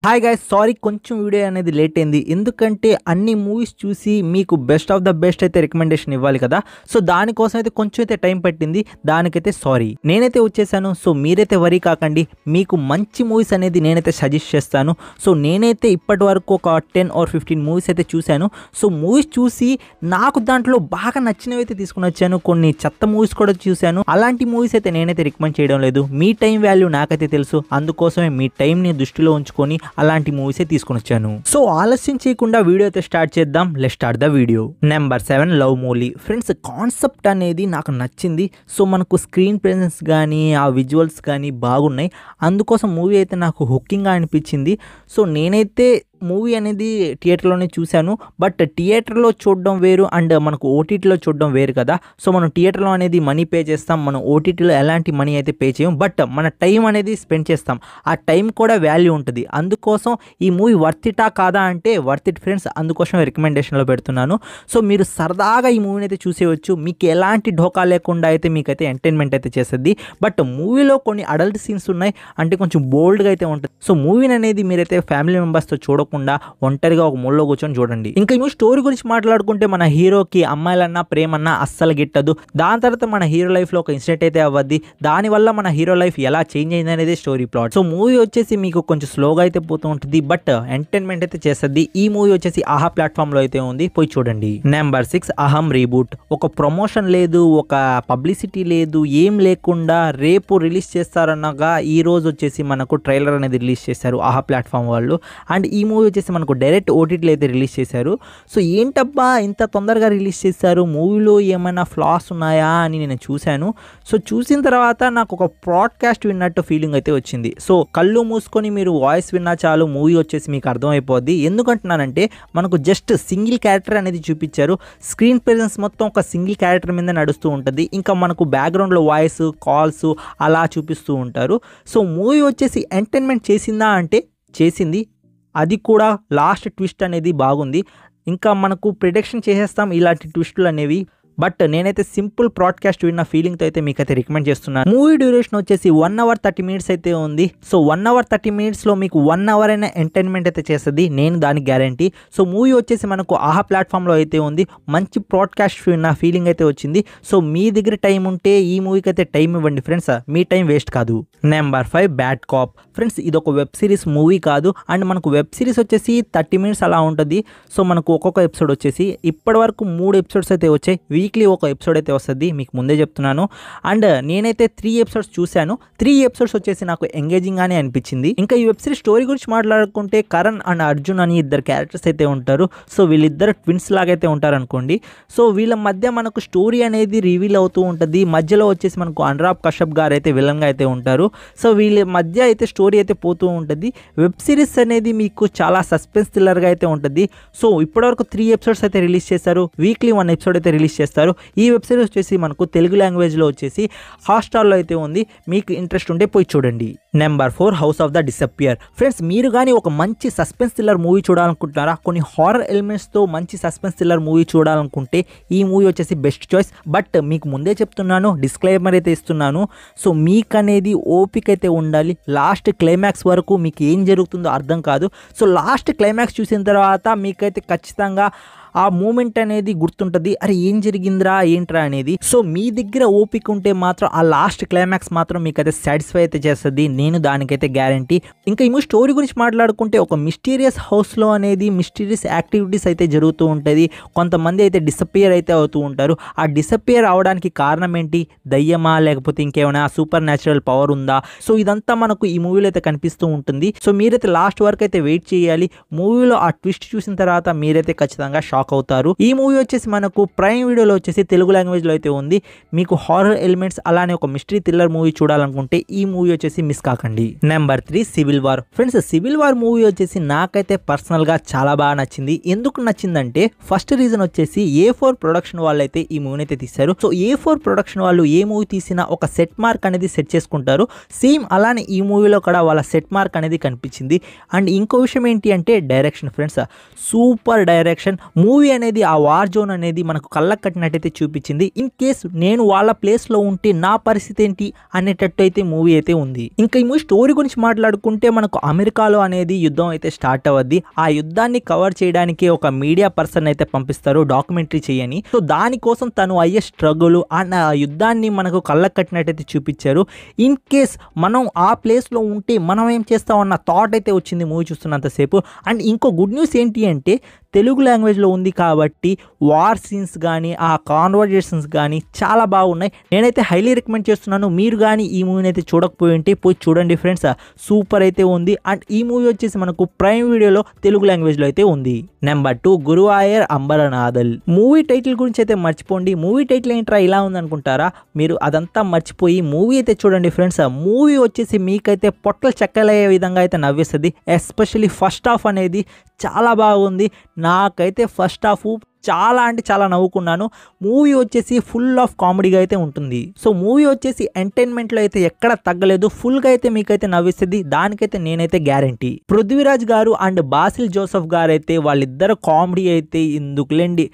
Hi guys, sorry కొంచెం video అనేది late అయింది. ఎందుకంటే అన్ని మూవీస్ చూసి మీకు బెస్ట్ ఆఫ్ ద బెస్ట్ అయితే రికమెండేషన్ ఇవ్వాలి కదా. సో దానికోసం అయితే కొంచెం అయితే టైం పట్టింది. దానికైతే సారీ. నేనైతే వచ్చేసాను. సో మీరైతే వరీ కాకండి, మీకు మంచి మూవీస్ అనేది నేనైతే సజెస్ట్ చేస్తాను. సో నేనైతే ఇప్పటి వరకు ఒక 10 or 15 మూవీస్ అయితే చూశాను. సో మూవీస్ చూసి నాకు దాంట్లో బాగా నచ్చినవి అయితే తీసుకుని వచ్చాను. కొన్ని చెత్త మూవీస్ కూడా చూశాను. అలాంటి మూవీస్ అయితే నేనైతే రికమెండ్ చేయడం లేదు. మీ టైం వాల్యూ నాకైతే తెలుసు. అందుకోసమే మీ టైంని దృష్టిలో ఉంచుకొని అలాంటి మూవీస్ తీసుకొని వచ్చాను. సో ఆలస్యం చేయకుండా వీడియో అయితే స్టార్ట్ చేద్దాం. Let's start the video. Number 7 love movie. Friends, concept అనేది నాకు నచ్చింది. సో మనకు స్క్రీన్ ప్రెజెన్స్ కానీ ఆ విజువల్స్ కానీ బాగున్నాయి. అందుకోసం మూవీ అయితే నాకు హుకింగ్గా అనిపించింది. సో నేనైతే మూవీ అనేది థియేటర్లోనే చూశాను. బట్ థియేటర్లో చూడడం వేరు అండ్ మనకు ఓటీటీలో చూడడం వేరు కదా. సో మనం థియేటర్లో అనేది మనీ పే చేస్తాం, మనం ఓటీటీలో ఎలాంటి మనీ అయితే పే చేయం. బట్ మన టైం అనేది స్పెండ్ చేస్తాం. ఆ టైం కూడా వాల్యూ ఉంటుంది. అందుకోసం ఈ మూవీ వర్త్ ఇటా కాదా అంటే వర్త్ ఇట్ ఫ్రెండ్స్. అందుకోసం రికమెండేషన్లో పెడుతున్నాను. సో మీరు సరదాగా ఈ మూవీని అయితే చూసేయచ్చు. మీకు ఎలాంటి ఢోకా లేకుండా అయితే మీకైతే ఎంటర్టైన్మెంట్ అయితే చేస్తుంది. బట్ మూవీలో కొన్ని అడల్ట్ సీన్స్ ఉన్నాయి, అంటే కొంచెం బోల్డ్గా అయితే ఉంటుంది. సో మూవీని అనేది మీరైతే ఫ్యామిలీ మెంబర్స్తో చూడకుండా ఒంటరిగా ఒక మూలలో కూర్చొని చూడండి. ఇంకా ఈ స్టోరీ గురించి మాట్లాడుకుంటే మన హీరోకి అమ్మాయిలన్నా ప్రేమన్నా అస్సలు గిట్టదు. దాని తర్వాత మన హీరో లైఫ్లో ఒక ఇన్సిడెంట్ అయితే అవ్వద్ది. దానివల్ల మన హీరో లైఫ్ ఎలా చేంజ్ అయింది అనేది స్టోరీ ప్లాట్. సో మూవీ వచ్చేసి మీకు కొంచెం స్లోగా అయితే పోతూ ఉంటుంది, బట్ ఎంటర్టైన్మెంట్ అయితే చేస్తుంది. ఈ మూవీ వచ్చేసి ఆహా ప్లాట్ఫామ్ లో అయితే ఉంది, పోయి చూడండి. నెంబర్ 6 అహం రీబూట్. ఒక ప్రమోషన్ లేదు, ఒక పబ్లిసిటీ లేదు, ఏం లేకుండా రేపు రిలీజ్ చేస్తారనగా ఈ రోజు వచ్చేసి మనకు ట్రైలర్ అనేది రిలీజ్ చేశారు ఆహా ప్లాట్ఫామ్ వాళ్ళు. అండ్ ఈ మూవీ వచ్చేసి మనకు డైరెక్ట్ ఓటీటీలో అయితే రిలీజ్ చేశారు. సో ఏంటబ్బా ఇంత తొందరగా రిలీజ్ చేశారు, మూవీలో ఏమైనా ఫ్లాస్ ఉన్నాయా అని నేను చూశాను. సో చూసిన తర్వాత నాకు ఒక బ్రాడ్కాస్ట్ విన్నట్టు ఫీలింగ్ అయితే వచ్చింది. సో కళ్ళు మూసుకొని మీరు వాయిస్ విన్నా చాలు మూవీ వచ్చేసి మీకు అర్థమైపోద్ది. ఎందుకంటున్నానంటే మనకు జస్ట్ సింగిల్ క్యారెక్టర్ అనేది చూపించారు. స్క్రీన్ ప్రెజెన్స్ మొత్తం ఒక సింగిల్ క్యారెక్టర్ మీద నడుస్తూ ఉంటుంది. ఇంకా మనకు బ్యాక్గ్రౌండ్లో వాయిస్ కాల్స్ అలా చూపిస్తూ ఉంటారు. సో మూవీ వచ్చేసి ఎంటర్టైన్మెంట్ చేసిందా అంటే చేసింది. అది కూడా లాస్ట్ ట్విస్ట్ అనేది బాగుంది. ఇంకా మనకు ప్రిడిక్షన్ చేసేస్తాం ఇలాంటి ట్విస్టులు అనేవి. బట్ నేనైతే సింపుల్ బ్రాడ్కాస్ట్ విన్న ఫీలింగ్తో అయితే మీకైతే రికమెండ్ చేస్తున్నాను. మూవీ డ్యూరేషన్ వచ్చేసి 1 hour 30 minutes అయితే ఉంది. సో 1 hour 30 minutesలో మీకు 1 hour అయినా ఎంటర్టైన్మెంట్ అయితే చేస్తుంది, నేను దానికి గ్యారంటీ. సో మూవీ వచ్చేసి మనకు ఆహా ప్లాట్ఫామ్లో అయితే ఉంది. మంచి బ్రాడ్కాస్ట్ విన్న ఫీలింగ్ అయితే వచ్చింది. సో మీ దగ్గర టైం ఉంటే ఈ మూవీకి అయితే టైం ఇవ్వండి ఫ్రెండ్స్, మీ టైం వేస్ట్ కాదు. Number 5 bad cop. ఫ్రెండ్స్, ఇది ఒక వెబ్ సిరీస్ మూవీ కాదు. అండ్ మనకు వెబ్ సిరీస్ వచ్చేసి 30 minutes అలా ఉంటుంది. సో మనకు ఒక్కొక్క ఎపిసోడ్ వచ్చేసి ఇప్పటి వరకు 3 episodes అయితే వచ్చాయి. వీక్లీ ఒక ఎపిసోడ్ అయితే వస్తుంది, మీకు ముందే చెప్తున్నాను. అండ్ నేనైతే 3 episodes చూశాను. 3 episodes వచ్చేసి నాకు ఎంగేజింగ్ గానే అనిపించింది. ఇంకా ఈ వెబ్ సిరీస్ స్టోరీ గురించి మాట్లాడుకుంటే కరణ్ అండ్ అర్జున్ అని ఇద్దరు క్యారెక్టర్స్ అయితే ఉంటారు. సో వీళ్ళిద్దరు ట్విన్స్ లాగైతే ఉంటారు అనుకోండి. సో వీళ్ళ మధ్య మనకు స్టోరీ అనేది రివీల్ అవుతూ ఉంటుంది. మధ్యలో వచ్చేసి మనకు అనురాగ్ కశ్యప్ గారు అయితే విలన్గా అయితే ఉంటారు. సో వీళ్ళ మధ్య అయితే స్టోరీ అయితే పోతూ ఉంటుంది. వెబ్ సిరీస్ అనేది మీకు చాలా సస్పెన్స్ థ్రిల్లర్గా అయితే ఉంటుంది. సో ఇప్పటివరకు 3 episodes అయితే రిలీజ్ చేశారు. వీక్లీ 1 episode అయితే రిలీజ్ చేస్తారు. ఈ వెబ్ సిరీస్ వచ్చేసి మనకు తెలుగు లాంగ్వేజ్లో వచ్చేసి హాట్‌స్టార్లో అయితే ఉంది. మీకు ఇంట్రెస్ట్ ఉంటే పోయి చూడండి. Number 4 house of the disappear. Friends, మీరు కానీ ఒక మంచి సస్పెన్స్ థ్రిల్లర్ మూవీ చూడాలనుకుంటున్నారా, కొన్ని హారర్ ఎలిమెంట్స్తో మంచి సస్పెన్స్ థ్రిల్లర్ మూవీ చూడాలనుకుంటే ఈ మూవీ వచ్చేసి బెస్ట్ చాయిస్. బట్ మీకు ముందే చెప్తున్నాను, డిస్క్లైమర్ అయితే ఇస్తున్నాను. సో మీకు అనేది ఓపిక అయితే ఉండాలి. లాస్ట్ క్లైమాక్స్ వరకు మీకు ఏం జరుగుతుందో అర్థం కాదు. సో లాస్ట్ క్లైమాక్స్ చూసిన తర్వాత మీకైతే ఖచ్చితంగా ఆ మూమెంట్ అనేది గుర్తుంటుంది, అరే ఏం జరిగిందిరా ఏంట్రా అనేది. సో మీ దగ్గర ఓపిక ఉంటే మాత్రం ఆ లాస్ట్ క్లైమాక్స్ మాత్రం మీకైతే సాటిస్ఫై అయితే చేస్తుంది, నేను దానికైతే గ్యారంటీ. ఇంకా ఈ స్టోరీ గురించి మాట్లాడుకుంటే ఒక మిస్టీరియస్ హౌస్లో అనేది మిస్టీరియస్ యాక్టివిటీస్ అయితే జరుగుతూ ఉంటుంది. కొంతమంది అయితే డిసపియర్ అయితే అవుతూ ఉంటారు. ఆ డిసపియర్ అవడానికి కారణం ఏంటి, దయ్యమా లేకపోతే ఇంకేమైనా సూపర్ న్యాచురల్ పవర్ ఉందా? సో ఇదంతా మనకు ఈ మూవీలో అయితే కనిపిస్తూ ఉంటుంది. సో మీరైతే లాస్ట్ వరకు అయితే వెయిట్ చేయాలి. మూవీలో ఆ ట్విస్ట్ చూసిన తర్వాత మీరైతే ఖచ్చితంగా షాక్ అవుతారు. ఈ మూవీ వచ్చేసి మనకు ప్రైమ్ వీడియోలో వచ్చేసి తెలుగు లాంగ్వేజ్ లో అయితే ఉంది. మీకు హారర్ ఎలిమెంట్స్ అలానే ఒక మిస్టరీ థ్రిల్లర్ మూవీ చూడాలనుకుంటే ఈ మూవీ వచ్చేసి మిస్ కాకండి. Number 3 civil war. Friends, civil war movie వచ్చేసి నాకైతే పర్సనల్ గా చాలా బాగా నచ్చింది. ఎందుకు నచ్చిందంటే ఫస్ట్ రీజన్ వచ్చేసి A4 ప్రొడక్షన్ వాళ్ళు అయితే ఈ మూవీని అయితే తీశారు. సో A4 ప్రొడక్షన్ వాళ్ళు ఏ మూవీ తీసినా ఒక సెట్ మార్క్ అనేది సెట్ చేసుకుంటారు. సేమ్ అలానే ఈ మూవీలో కూడా వాళ్ళ సెట్ మార్క్ అనేది కనిపించింది. అండ్ ఇంకో విషయం ఏంటి అంటే direction. Friends, super direction. Movie అనేది ఆ వార్ జోన్ అనేది మనకు కళ్ళకు కట్టినట్టయితే చూపించింది. ఇన్ కేస్ నేను వాళ్ళ ప్లేస్లో ఉంటే నా పరిస్థితి ఏంటి అనేటట్టు అయితే మూవీ అయితే ఉంది. ఇంకా ఈ మూవీ స్టోరీ గురించి మాట్లాడుకుంటే మనకు అమెరికాలో అనేది యుద్ధం అయితే స్టార్ట్ అవ్వద్ది. ఆ యుద్ధాన్ని కవర్ చేయడానికి ఒక మీడియా పర్సన్ అయితే పంపిస్తారు డాక్యుమెంటరీ చేయని. సో దానికోసం తను అయ్యే స్ట్రగుల్ అండ్ ఆ యుద్ధాన్ని మనకు కళ్ళకు కట్టినట్టయితే చూపించారు. ఇన్ కేస్ మనం ఆ ప్లేస్లో ఉంటే మనం ఏం చేస్తామన్న థాట్ అయితే వచ్చింది మూవీ చూస్తున్నంతసేపు. అండ్ ఇంకో గుడ్ న్యూస్ ఏంటి అంటే తెలుగు లాంగ్వేజ్లో ఉంది కాబట్టి వార్ సీన్స్ కానీ ఆ కాన్వర్జేషన్స్ కానీ చాలా బాగున్నాయి. నేనైతే హైలీ రికమెండ్ చేస్తున్నాను. మీరు కానీ ఈ మూవీని అయితే చూడకపోయి ఉంటే పోయి చూడండి ఫ్రెండ్స్, సూపర్ అయితే ఉంది. అండ్ ఈ మూవీ వచ్చేసి మనకు ప్రైమ్ వీడియోలో తెలుగు లాంగ్వేజ్లో అయితే ఉంది. నెంబర్ 2 గురువాయూర్ అంబరనాథల్. మూవీ టైటిల్ గురించి అయితే మర్చిపోండి. మూవీ టైటిల్ ఏంట్రా ఇలా ఉందనుకుంటారా? మీరు అదంతా మర్చిపోయి మూవీ అయితే చూడండి ఫ్రెండ్స్. మూవీ వచ్చేసి మీకైతే పొట్టలు చెక్కలయ్యే విధంగా అయితే నవ్వేస్తుంది. ఎస్పెషల్లీ ఫస్ట్ హాఫ్ అనేది చాలా బాగుంది. నాకైతే ఫస్ట్ హాఫ్ చాలా అంటే చాలా నవ్వుకున్నాను. మూవీ వచ్చేసి ఫుల్ ఆఫ్ కామెడీగా అయితే ఉంటుంది. సో మూవీ వచ్చేసి ఎంటర్టైన్మెంట్లో అయితే ఎక్కడ తగ్గలేదు. ఫుల్గా అయితే మీకైతే నవ్విస్తుంది. దానికైతే నేనైతే గ్యారంటీ. పృథ్వీరాజ్ గారు అండ్ బాసిల్ జోసెఫ్ గారు అయితే వాళ్ళిద్దరు కామెడీ అయితే ఎందుకులేండి,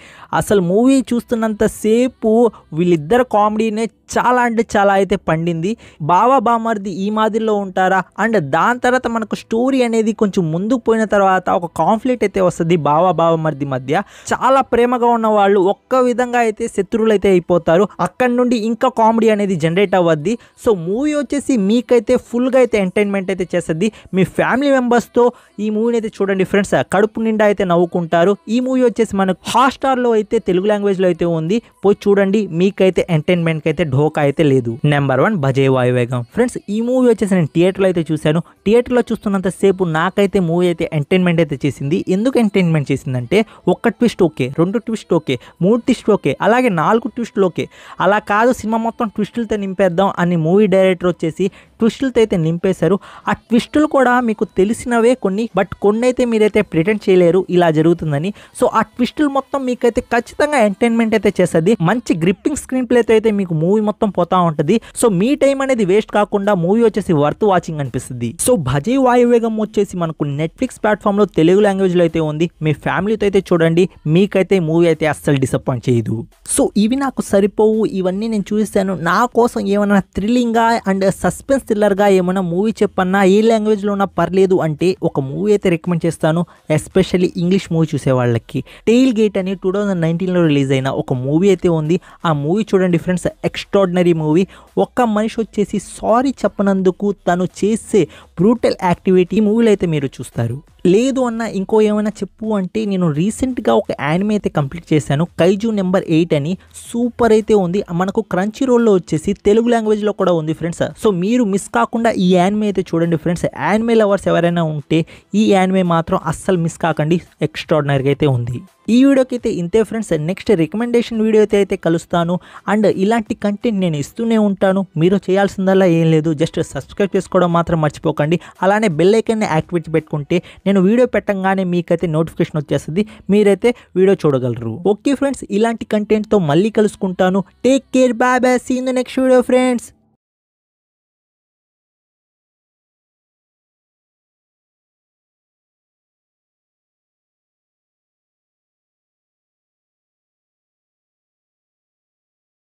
అసలు మూవీ చూస్తున్నంత సేపు వీళ్ళిద్దరు కామెడీనే చాలా అంటే చాలా అయితే పండింది. బావ బామర్ది ఈ మాదిరిలో ఉంటారా? అండ్ దాని తర్వాత మనకు స్టోరీ అనేది కొంచెం ముందుకు పోయిన తర్వాత ఒక కాన్ఫ్లిక్ట్ అయితే వస్తుంది బావ బావమర్ది మధ్య. చాలా ప్రేమగా ఉన్న వాళ్ళు ఒక్క విధంగా అయితే శత్రువులు అయితే అయిపోతారు. అక్కడి నుండి ఇంకా కామెడీ అనేది జనరేట్ అవ్వద్ది. సో మూవీ వచ్చేసి మీకైతే ఫుల్గా అయితే ఎంటర్టైన్మెంట్ అయితే చేస్తుంది. మీ ఫ్యామిలీ మెంబర్స్తో ఈ మూవీని అయితే చూడండి ఫ్రెండ్స్, కడుపు నిండా అయితే నవ్వుకుంటారు. ఈ మూవీ వచ్చేసి మనకు హాట్‌స్టార్లో అయితే తెలుగు లాంగ్వేజ్లో అయితే ఉంది. పోయి చూడండి, మీకైతే ఎంటర్టైన్మెంట్కి అయితే ఢోకా అయితే లేదు. నెంబర్ 1 భజే వాయువేగం. ఫ్రెండ్స్ ఈ మూవీ వచ్చేసి నేను థియేటర్లో అయితే చూశాను. థియేటర్లో చూస్తున్నంత సేపు నాకైతే మూవీ అయితే ఎంటర్టైన్మెంట్ అయితే చేసింది. ఎందుకు ఎంటర్టైన్మెంట్ చేసిందంటే ఒక్క twist okay, 2 twist okay, 3 twist okay, అలాగే 4 ట్విస్టులు ఓకే. అలా కాదు సినిమా మొత్తం ట్విస్టులతో నింపేద్దాం అని మూవీ డైరెక్టర్ వచ్చేసి ట్విస్టులతో అయితే నింపేశారు. ఆ ట్విస్టులు కూడా మీకు తెలిసినవే కొన్ని, బట్ కొన్ని అయితే మీరైతే ప్రిటెండ్ చేయలేరు ఇలా జరుగుతుందని. సో ఆ ట్విస్టులు మొత్తం మీకైతే ఖచ్చితంగా ఎంటర్టైన్మెంట్ అయితే చేస్తుంది. మంచి గ్రిప్పింగ్ స్క్రీన్ ప్లేతో అయితే మీకు మూవీ మొత్తం పోతా ఉంటుంది. సో మీ టైం అనేది వేస్ట్ కాకుండా మూవీ వచ్చేసి వర్త్ వాచింగ్ అనిపిస్తుంది. సో భజే వాయువేగం వచ్చేసి మనకు నెట్ఫ్లిక్స్ ప్లాట్ఫామ్లో తెలుగు లాంగ్వేజ్లో అయితే ఉంది. మీ ఫ్యామిలీతో అయితే చూడండి, మీకైతే మూవీ అయితే అస్సలు డిసప్పాయింట్ చేయదు. సో ఇవి నాకు సరిపోవు, ఇవన్నీ నేను చూసాను. నా కోసం ఏమైనా థ్రిల్లింగ్గా అండ్ సస్పెన్స్ థ్రిల్లర్గా ఏమైనా మూవీ చెప్పన్నా ఏ లాంగ్వేజ్లో ఉన్నా పర్లేదు అంటే ఒక మూవీ అయితే రికమెండ్ చేస్తాను. ఎస్పెషల్లీ ఇంగ్లీష్ మూవీ చూసే వాళ్ళకి టెయిల్ గేట్ అని 2019లో రిలీజ్ అయిన ఒక మూవీ అయితే ఉంది. ఆ మూవీ చూడండి ఫ్రెండ్స్, ఎక్స్ట్రాడినరీ మూవీ. ఒక్క మనిషి వచ్చేసి సారీ చెప్పనందుకు తను చేసే బ్రూటల్ యాక్టివిటీ మూవీలో అయితే మీరు చూస్తారు. లేదు అన్న ఇంకో ఏమైనా చెప్పు అంటే నేను రీసెంట్గా ఒక యానిమే అయితే కంప్లీట్ చేశాను, కైజు నెంబర్ 8 అని. సూపర్ అయితే ఉంది. మనకు క్రంచీ రోల్లో వచ్చేసి తెలుగు లాంగ్వేజ్లో కూడా ఉంది ఫ్రెండ్స్. సో మీరు మిస్ కాకుండా ఈ యానిమే అయితే చూడండి ఫ్రెండ్స్. యానిమే లవర్స్ ఎవరైనా ఉంటే ఈ యానిమే మాత్రం అస్సలు మిస్ కాకండి, ఎక్స్ట్రాడినరీగా అయితే ఉంది. ఈ వీడియోకి అయితే ఇంతే ఫ్రెండ్స్. నెక్స్ట్ రికమెండేషన్ వీడియో అయితే కలుస్తాను. అండ్ ఇలాంటి కంటెంట్ నేను ఇస్తూనే ఉంటాను. మీరు చేయాల్సిందల్లా ఏం లేదు, జస్ట్ సబ్స్క్రైబ్ చేసుకోవడం మాత్రం మర్చిపోకండి. అలానే బెల్ ఐకాన్ని యాక్టివేట్ పెట్టుకుంటే నేను వీడియో పెట్టంగానే మీకైతే నోటిఫికేషన్ వచ్చేస్తుంది, మీరైతే వీడియో చూడగలరు. ఓకే ఫ్రెండ్స్, ఇలాంటి కంటెంట్తో మళ్ళీ కలుసుకుంటాను. Take care, bye bye, see in the next video friends.